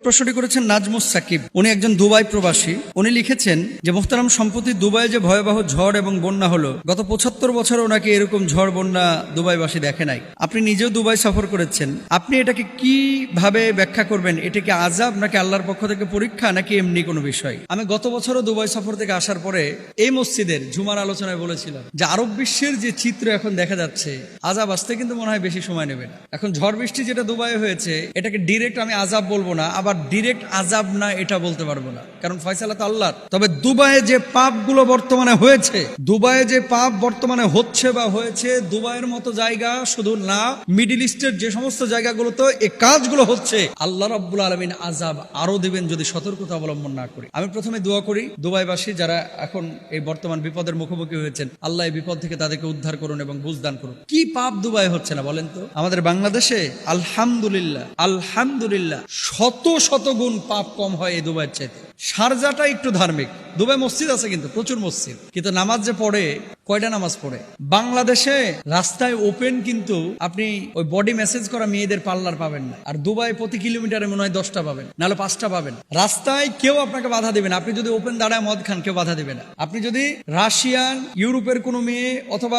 প্রশ্নটি করেছেন নাজমুস সাকিব। উনি একজন দুবাই প্রবাসী। উনি লিখেছেন যে মুহতারাম, সম্প্রতি দুবাই যে ভয়াবহ ঝড় এবং বন্যা হলো, গত ৭৫ বছর ওনাকে এরকম ঝড় বন্যা দুবাইবাসী দেখে নাই। আপনি নিজেও দুবাই সফর করেছেন, আপনি এটাকে কিভাবে ব্যাখ্যা করবেন? এটা কি আযাব নাকি আল্লাহর পক্ষ থেকে পরীক্ষা নাকি এমনি কোনো বিষয়? আমি গত বছরও দুবাই সফর থেকে আসার পরে এই মসজিদের জুমার আলোচনায় বলেছিলাম যে আরব বিশ্বের যে চিত্র এখন দেখা যাচ্ছে, আযাব আসতে কিন্তু মনে হয় বেশি সময় নেবে না। এখন ঝড় বৃষ্টি যেটা দুবাইয়ে হয়েছে, এটাকে ডিরেক্ট আমি আযাব বলবো না, আবার ডিরেক্ট আযাব না এটা বলতে পারবো না, কারণ ফয়সালা তো আল্লাহর। তবে দুবাইয়ে যে পাপগুলো বর্তমানে হয়েছে, দুবাইয়ে যে পাপ বর্তমানে হচ্ছে বা হয়েছে, দুবাইয়ের মতো জায়গা শুধু না, মিডল ইস্টের যে সমস্ত জায়গাগুলোতে এই কাজগুলো হচ্ছে, আল্লাহ রাব্বুল আলামিন আযাব আরো দিবেন যদি সতর্কতা অবলম্বন না করি। আমি প্রথমে দোয়া করি দুবাইবাসী যারা এখন এই বর্তমান বিপদের মুখোমুখি হয়েছেন, আল্লাহ এই বিপদ থেকে তাদেরকে উদ্ধার করুন এবং বুঝদান করুন। কি পাপ দুবাই হচ্ছে না বলেন তো? আমাদের বাংলাদেশে আলহামদুলিল্লাহ আলহামদুলিল্লাহ শত শত গুণ পাপ কম হয় এই দুবাইয়ের চাইতে। শারজাটা একটু ধার্মিক, দুবাই মসজিদ আছে কিন্তু প্রচুর মসজিদ, কিন্তু নামাজ যে পড়ে, কয়টা নামাজ পড়ে? বাংলাদেশে রাস্তায় ওপেন, কিন্তু আপনি ওই বডি মেসেজ করা মেয়েদের পার্লার পাবেন না। আর দুবাই প্রতি কিলোমিটারে মনে হয় 10টা পাবেন, নাহলে 5টা পাবেন। রাস্তায় কেউ আপনাকে বাধা দেবে না, আপনি যদি ওপেন দাঁড়ায় মদ খান কেউ বাধা দেবে না। আপনি যদি রাশিয়ান, ইউরোপের কোনো মেয়ে অথবা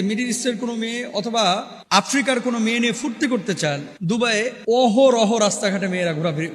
মিডিল ইস্টের কোনো মেয়ে অথবা আফ্রিকার কোনো মেয়ে নিয়ে ফুর্তি করতে চান, দুবাইয়ে অহরহ রাস্তাঘাটে মেয়েরা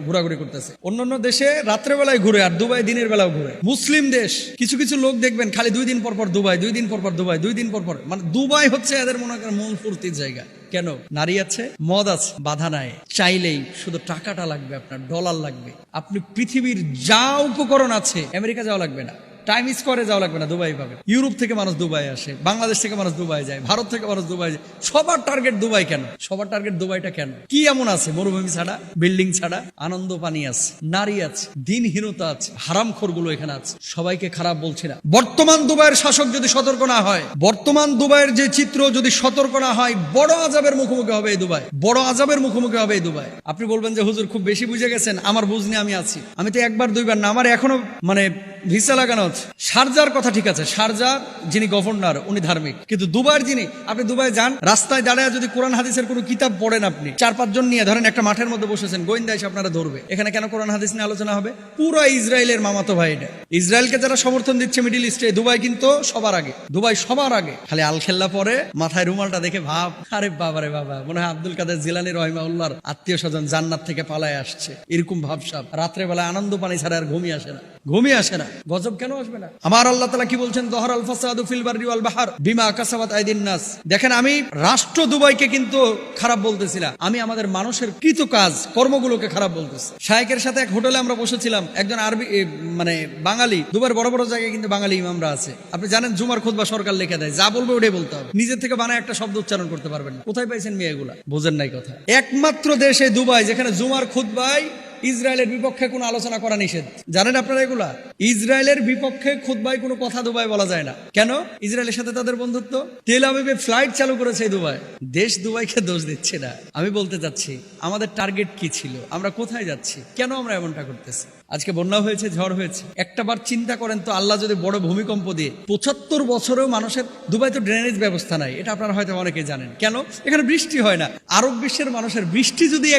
ঘোরাঘুরি করতেছে। অন্যান্য দেশে রাত্রেবেলায় ঘুরে, আর দুবাই দিনের বেলাও ঘুরে। মুসলিম দেশ, কিছু কিছু লোক দেখবেন খালি 2 দিন পর পর দুবাই, 2 দিন পর পর দুবাই, 2 দিন পর পর, মানে দুবাই হচ্ছে এদের মনে করেন মন ফুর্তির জায়গা। কেন? নারী আছে, মদ আছে, বাধা নাই, চাইলেই শুধু টাকাটা লাগবে, আপনার ডলার লাগবে। আপনি পৃথিবীর যা উপকরণ আছে, আমেরিকা যাওয়া লাগবে না, টাইম স্কোয়ারে যাওয়া লাগবে না, দুবাই পাবে। ইউরোপ থেকে মানুষ দুবাই আসে, বাংলাদেশ থেকে মানুষ দুবাই যায়, ভারত থেকে মানুষ দুবাই যায়। সবার টার্গেট দুবাই। কেন সবার টার্গেট দুবাইটা? কেন? কি এমন আছে মরুভূমি ছাড়া, বিল্ডিং ছাড়া? আনন্দ পানি আছে, নারী আছে, দিনহীনতা আছে, হারামখোরগুলো এখানে আছে। সবাইকে খারাপ বলছি না। বর্তমান দুবাইয়ের শাসক যদি সতর্ক না হয়, বর্তমান দুবাইয়ের যে চিত্র যদি সতর্ক না হয়, বড় আযাবের মুখোমুখি হবে এই দুবাই, বড় আযাবের মুখোমুখি হবে এই দুবাই। আপনি বলবেন যে হুজুর খুব বেশি বুঝে গেছেন, আমার বুঝ নিয়ে আমি আছি। আমি তো একবার দুইবার না, আমার এখনো ভিসা লাগানো হচ্ছে। শারজার কথা ঠিক আছে, শারজার যিনি গভর্নর উনি ধার্মিক, কিন্তু দুবাইয়ের যিনি, আপনি দুবাই যান, রাস্তায় দাঁড়ায় যদি কোরআন হাদিসের কোনো কিতাব পড়েন, আপনি 4-5 জন নিয়ে ধরেন একটা মাঠের মধ্যে বসেছেন, গোয়েন্দা এসে আপনারা ধরবে। এখানে কেন কোরআন হাদিস নিয়ে আলোচনা হবে? পুরো ইসরায়েলের মামাতো ভাই এটা। ইসরায়েলকে যারা সমর্থন দিচ্ছে মিডিল ইস্টে, দুবাই কিন্তু সবার আগে, দুবাই সবার আগে। খালি আলখেল্লা পরে মাথায় রুমালটা দেখে ভাব, আরে বাবা রে বাবা, মনে হয় আব্দুল কাদের জিলানী রহিমাহুল্লাহর আত্মীয় স্বজন জান্নাত থেকে পালায় আসছে, এরকম ভাবসাব। রাত্রে বেলায় আনন্দ পানি ছাড়া আর ঘুমিয়ে আসে না, ঘুমিয়ে আসে না। গজব কেন আসবে না? আমার আল্লাহ তাআলা কি বলছেন? যহরাল ফাসাদু ফিল বাররি ওয়াল বাহর বিমা কাসাবাত আইদিন নাস। দেখেন, আমি রাষ্ট্র দুবাইকে কিন্তু খারাপ বলতেছি না, আমি আমাদের মানুষের কৃত কাজ কর্মগুলোকে খারাপ বলতেছি। শায়েকের সাথে এক হোটেলে আমরা বসেছিলাম, একজন আরবি বাঙালি, দুবাইয়ের বড় বড় জায়গায় কিন্তু বাঙালি ইমামরা আছে। আপনি জানেন জুমার খুতবা সরকার লিখে দেয়, যা বলবে ওটাই বলতে হবে, নিজের থেকে বানায় একটা শব্দ উচ্চারণ করতে পারবেন না। কোথায় পাইছেন মেয়ে এগুলা? বোঝেন নাই কথা। একমাত্র দেশে দুবাই যেখানে জুমার খুতবায় ইসরায়েলের বিপক্ষে কোনো আলোচনা করা নিষেধ। জানেন আপনারা এগুলা? ইসরায়েলের বিপক্ষে খুতবায় কোনো কথা দুবাই বলা যায় না। কেন? ইসরায়েলের সাথে তাদের বন্ধুত্ব। তেল আবিবে ফ্লাইট চালু করেছে দুবাই। দেশ দুবাইকে দোষ দিচ্ছে না। আমি বলতে চাচ্ছি আমাদের টার্গেট কি ছিল, আমরা কোথায় যাচ্ছি, কেন আমরা এমনটা করতেছি? আজকে বন্যা হয়েছে, ঝড় হয়েছে, একটা বার চিন্তা করেন তো, আল্লাহ যদি বড় ভূমিকম্প দিয়ে 75 বছরেও মানুষের, দুবাই তো ড্রেনেজ ব্যবস্থা নাই, এটা আপনারা হয়তো অনেকেই জানেন। কেন? এখানে বৃষ্টি হয় না। আরব বিশ্বের মানুষের বৃষ্টি যদি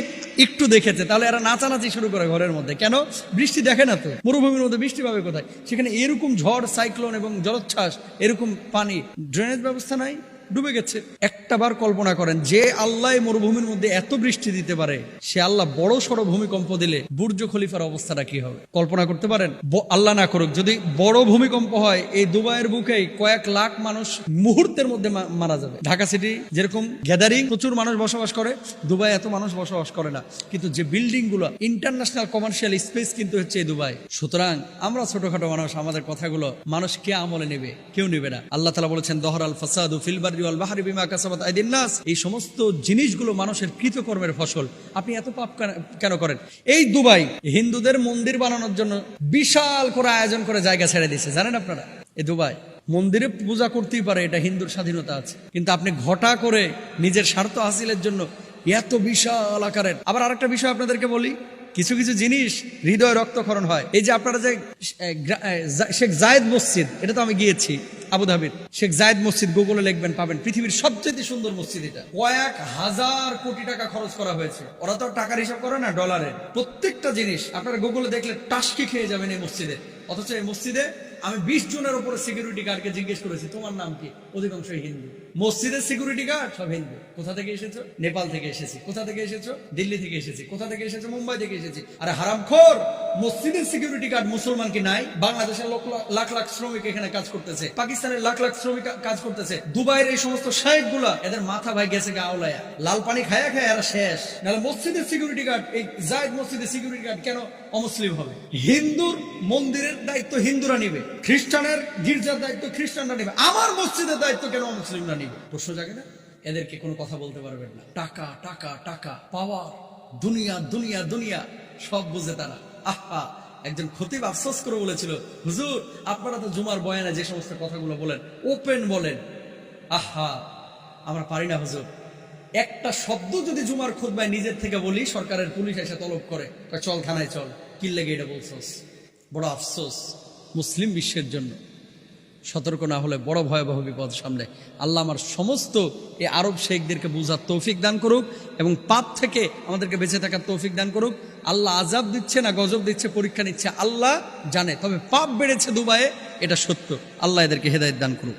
একটু দেখেছে, তাহলে এরা নাচানাচি শুরু করে ঘরের মধ্যে। কেন? বৃষ্টি দেখে না তো, মরুভূমির মধ্যে বৃষ্টি পাবে কোথায়? সেখানে এরকম ঝড়, সাইক্লোন এবং জলোচ্ছ্বাস, এরকম পানি, ড্রেনেজ ব্যবস্থা নাই, ডুবে গেছে। একটা বার কল্পনা করেন, যে আল্লাহ মরুভূমির মধ্যে এত বৃষ্টি দিতে পারে, সে আল্লাহ বড় সড়ো ভূমিকম্প দিলে বুর্জ খলিফার অবস্থাটা কি হবে কল্পনা করতে পারেন? আল্লাহ না করুক, যদি বড় ভূমিকম্প হয়, এই দুবাইয়ের বুকেই কয়েক লাখ মানুষ মুহূর্তের মধ্যে মারা যাবে। ঢাকা সিটি যেরকম গ্যাদারিং, প্রচুর মানুষ বসবাস করে, দুবাই এত মানুষ বসবাস করে না, কিন্তু যে বিল্ডিং গুলো, ইন্টারন্যাশনাল কমার্শিয়াল স্পেস কিন্তু হচ্ছে এই দুবাই। সুতরাং আমরা ছোটখাটো মানুষ, আমাদের কথাগুলো মানুষ কে আমলে নেবে? কেউ নেবে না। আল্লাহ তাআলা বলেছেন যহরাল ফাসাদু ফিল বাররি ওয়াল বাহরি বিমা কাসাবাত আইদিন নাস। এই সমস্ত জিনিসগুলো মানুষের কৃতকর্মের ফসল। আপনি এত পাপ কেন করেন? এই দুবাই হিন্দুদের মন্দির বানানোর জন্য বিশাল করে আয়োজন করে জায়গা ছেড়ে দিয়েছে, জানেন আপনারা? এই দুবাই মন্দিরে পূজা করতেই পারে, এটা হিন্দুর স্বাধীনতা আছে, কিন্তু আপনি ঘটা করে নিজের স্বার্থ হাসিলের জন্য এত বিশাল আকারের। আবার আরেকটা বিষয় আপনাদেরকে বলি, কিছু কিছু জিনিস হৃদয় রক্তক্ষরণ হয়। এই যে আপনারা যে শেখ জায়েদ মসজিদ, এটা তো আমি গিয়েছি আবুধাবির। শেখ জায়েদ মসজিদ গুগলে লিখবেন পাবেন, পৃথিবীর সবচেয়ে সুন্দর মসজিদ এটা। কয়েক হাজার কোটি টাকা খরচ করা হয়েছে। ওরা তো টাকার হিসাব করে না, ডলারের। প্রত্যেকটা জিনিস আপনারা গুগলে দেখলে টাসকি খেয়ে যাবেন এই মসজিদে। অথচ এই মসজিদে আমি 20 জনের উপরে সিকিউরিটি গার্ডকে জিজ্ঞেস করেছি তোমার নাম কি, অধিকাংশই হিন্দু। মসজিদের সিকিউরিটি গার্ড সব হিন্দু। কোথা থেকে এসেছো? নেপাল থেকে এসেছি। কোথা থেকে এসেছো? দিল্লি থেকে এসেছি। কোথা থেকে এসেছো? মুম্বাই থেকে এসেছি। আরে হারামখোর, মসজিদের সিকিউরিটি গার্ড মুসলমান কি নাই? বাংলাদেশের লাখ লাখ শ্রমিক এখানে কাজ করতেছে, পাকিস্তানের লাখ লাখ শ্রমিক কাজ করতেছে, দুবাইয়ের এই সমস্ত শায়েখ গুলা, এদের মাথা ভাই গেছে গা আওলায়া, লাল পানি খায়া খায় এরা শেষ। নাহলে মসজিদের সিকিউরিটি গার্ড, এই জায়েদ মসজিদের সিকিউরিটি গার্ড কেন অমুসলিম হবে? হিন্দুর মন্দিরের দায়িত্ব হিন্দুরা নিবে, খ্রিস্টানের গির্জার দায়িত্ব খ্রিস্টানরা নিবে, আমার মসজিদের দায়িত্ব কেন মুসলিমরা নিবে? প্রশ্ন জাগে না? এদেরকে কোনো কথা বলতে পারবেন না। টাকা টাকা টাকা, পাওয়ার, দুনিয়া দুনিয়া দুনিয়া, সব বুঝে তারা। আহা, একজন খতিব আফসোস করে বলেছিল, হুজুর আপনারা তো জুমার বয়ানে যে সমস্ত কথাগুলো বলেন, ওপেন বলেন। আহা, আমরা পারি না হুজুর। একটা শব্দ যদি জুমার খুতবায় নিজের থেকে বলি, সরকারের পুলিশ এসে তলব করে, চল থানায় চল, কি লেগে এটা বলছস। বড় আফসোস মুসলিম বিশ্বের জন্য। সতর্ক না হলে বড় ভয়াবহ বিপদ সামনে। আল্লাহ আমার সমস্ত এই আরব শেখদেরকে বুঝার তৌফিক দান করুক এবং পাপ থেকে আমাদেরকে বেঁচে থাকার তৌফিক দান করুক। আল্লাহ আজাব দিচ্ছে না গজব দিচ্ছে, পরীক্ষা নিচ্ছে, আল্লাহ জানে। তবে পাপ বেড়েছে দুবাইয়ে, এটা সত্য। আল্লাহ এদেরকে হেদায়েত দান করুক।